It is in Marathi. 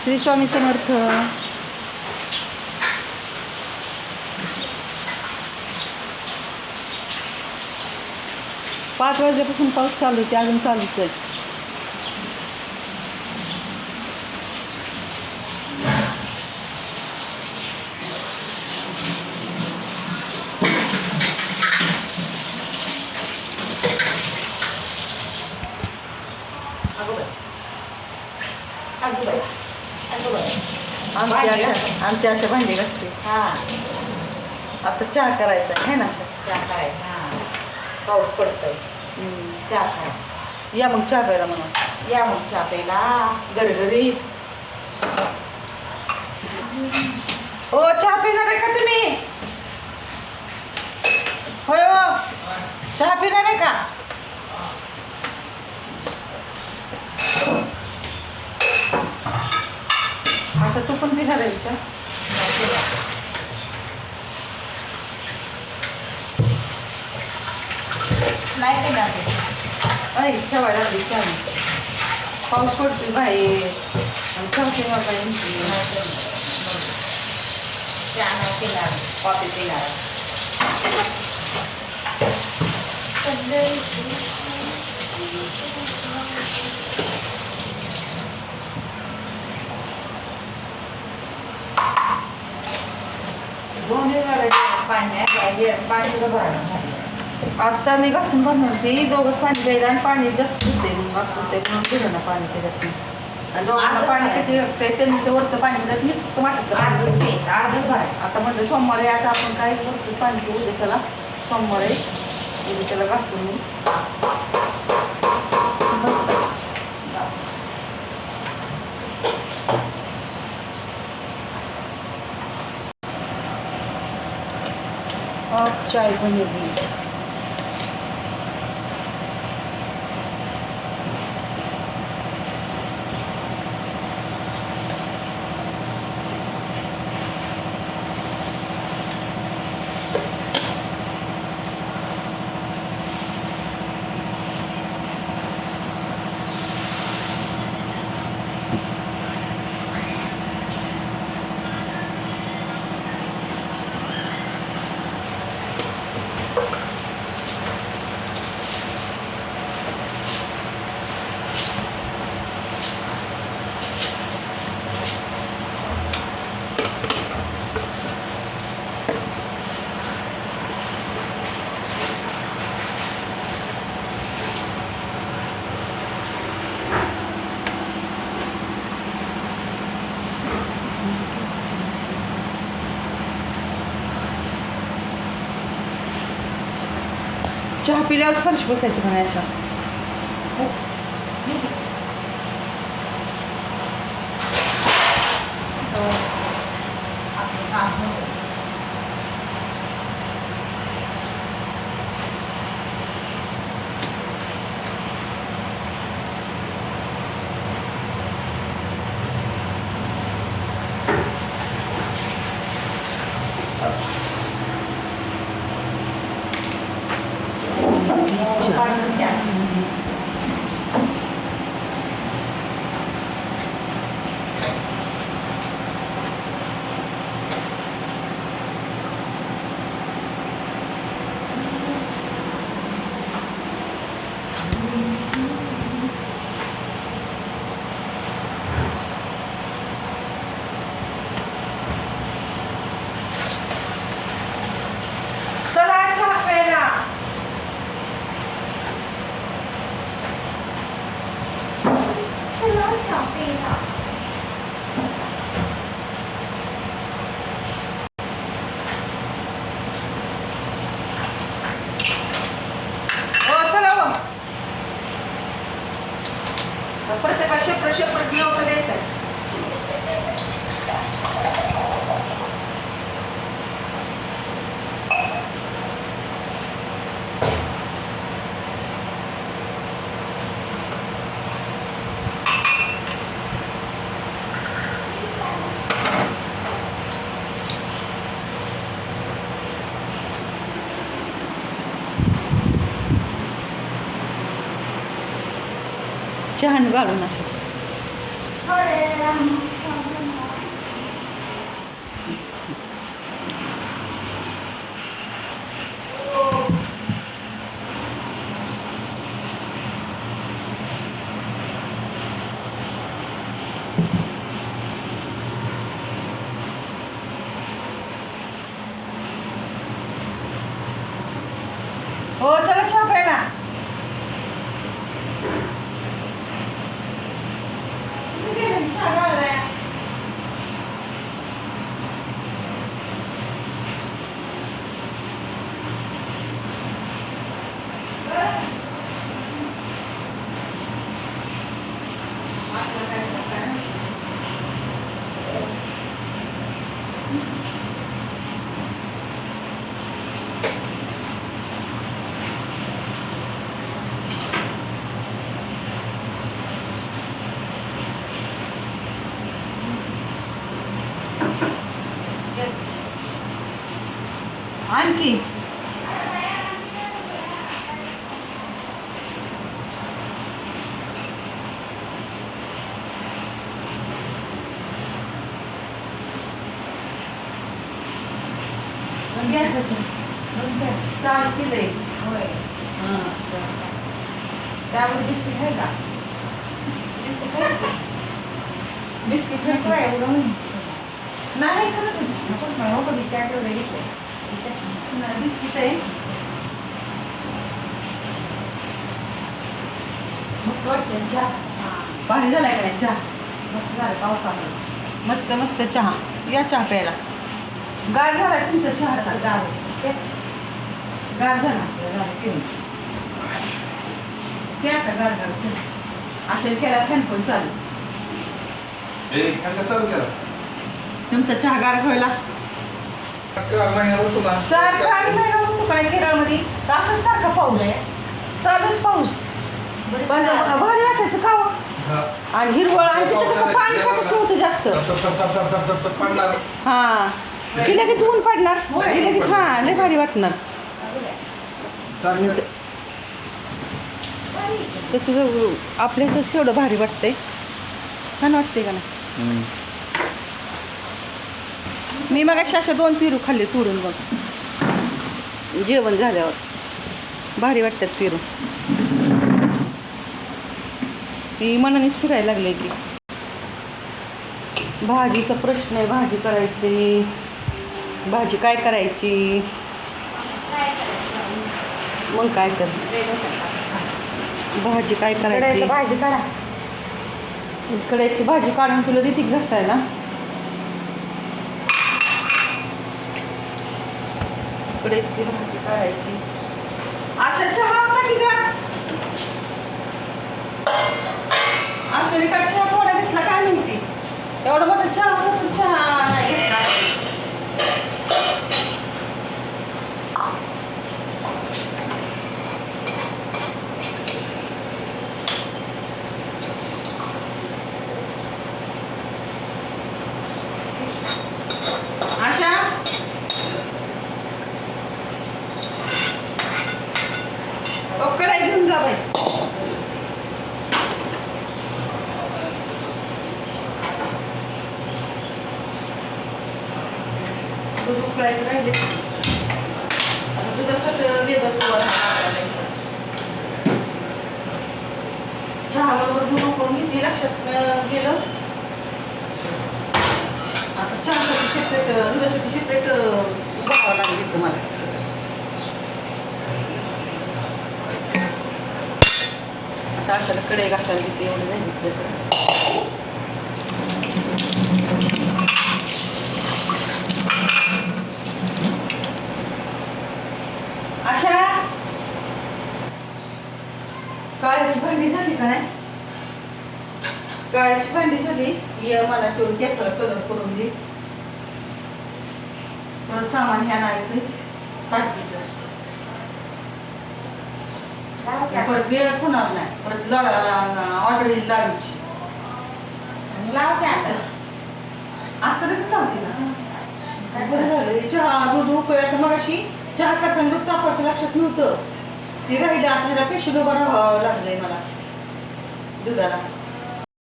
श्री स्वामी समर्थ. 5 वाजल्यापासून पाऊस चालू आहे, अजून चालूच आहे. आमच्या अशा भांडी घासते. आता चहा करायचा आहे ना. चहा करायचा. पाऊस पडतोय. चहा करा. या मग चहा प्यायला म्हणा. या मग चहा प्यायला घरघरी. हो, चहा पिणार आहे का तुम्ही? होय हो, चहा पिणार आहे का? आता तू पण पिणार आहे का? नाही पिणार. आई सवय लागली चहा. पाऊस पडतोय बाहेर. चहा पिणार पाहिजे. चहा नाही पिणार. कॉफी पिणार. पाणी भरणं. आता मी घासून भरणार होते. दोघंच पाणी द्यायला आणि पाणी जास्त होते मग असं होते म्हणून दिलं ना पाणी त्याच्यात. आणि दोघांना पाणी किती लागतंय त्यांनी ते वरचं पाणी दिलं. मीच फक्त वाटत आता म्हटलं सोमवारी आता आपण काय वरचं पाणी देऊ दे त्याला. सोमवारी उद्या त्याला घासून मी चाय बनवली. चहा पिल्यावर फरशी बसायची म्हणायच्या. प्रत्येका शेपट नव्हतं द्यायचं. चहान घालून असं हो चला चहा प्यायला. चहा गाळलाय. आणखी सारखी दे. होय. त्यावर बिस्किट आहे का? बिस्किट नको आहे, एवढं नाही. नाही खरं नको ना, नको विचार तेवढं घेतो. बिस्किट आहे. मस्त वाटतं चहा. पाणी झालाय का नाही चहा? मस्त झालं पावसामुळे. मस्त मस्त चहा. या चहा प्यायला. गार झालाय तुमचा चहा. गार झाला. प्या का गार गार चहा. अशा केला फॅन पण चालू. चालू केला तुमचा चहा गार व्हायला सारखा आणि महिना होतो काय केरळमध्ये. असंच सारखा पाऊस आहे. चालूच पाऊस. पण भारी वाटायचं खावं. आणि हिरवळ आणि तिथं कसं पाणी साठत नव्हतं जास्त. हा की लगेच ऊन पडणार की लगेच हा लय भारी वाटणार. तसं आपल्या इथं तेवढं भारी वाटतंय. छान वाटतंय का नाही. मी मग अशा 2 पेरू खाल्ले तोडून बघ जेवण झाल्यावर. भारी वाटतात पेरू. मी मनानेच फिरायला लागले की भाजीचा प्रश्न आहे. भाजी करायची. भाजी काय करायची मग काय कर. भाजी काय करायची. भाजी काढा. कढईतली भाजी काढून तुला देते घासायला. कढईतली भाजी काढायची. अशा चहा होता की का अशाने काय चहा थोडा घेतला काय माहिती. एवढा मोठा चहा होता पण चहा नाही घेतला. आशा कढाई घेऊन जा बाई. दूध उकळायचं राहिले. आता दुधासाठी वेगळं चहाबरोबर दूध उकळून घेतली. लक्षात गेलं. आता चहासाठी सेपरेट दुधासाठी सेपरेट उभारावं लागेल तुम्हाला. आता अशाला कढई घासायला घेते. एवढं नाही घेतलं. आशा काळ्याची भांडी झाली का नाही. काळ्याची भांडी झाली. ये मला तेवढं केसाला कलर करून दे. थोडं सामान ह्या आणायचं टाकीचं. परत वेळच होणार नाही. परत ऑर्डर येईल लाडूची. लावते आता. आता लगेच लावते ना. बरं झालं. चहा दूध उकळायचं. मग अशी चहा करताना दूध तापायचं लक्षात नव्हतं. ते राहिलं. आता ह्याला पेशल उभं राहावं लागलंय मला दुधाला.